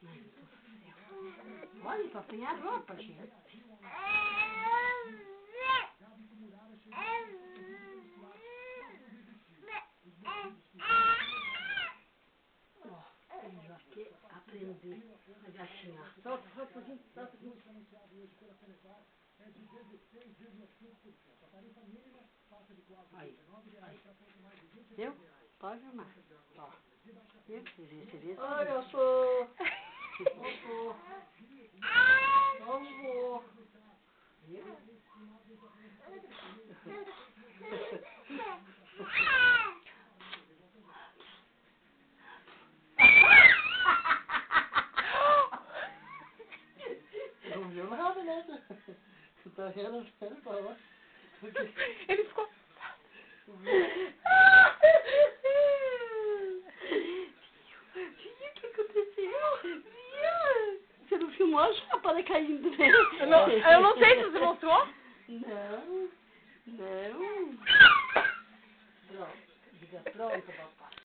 Ai, meu Deus do céu. Olha, pra apanhar a roupa, gente. Ó, ele já quer aprender a gatinhar. Solta, solta um pouquinho, solta um pouquinho. Aí, aí. Viu? Pode filmar. Ó. Viu? Você vê? Oi, eu sou. Eu sou. Eu vou. Viu? Não viu nada, né? Você tá vendo? Ele falou. Ele ficou... O que aconteceu? Viu? Você não filmou a chapa caindo, né? Eu não sei se você mostrou. Não. Não. Pronto. Diga pronto, papai.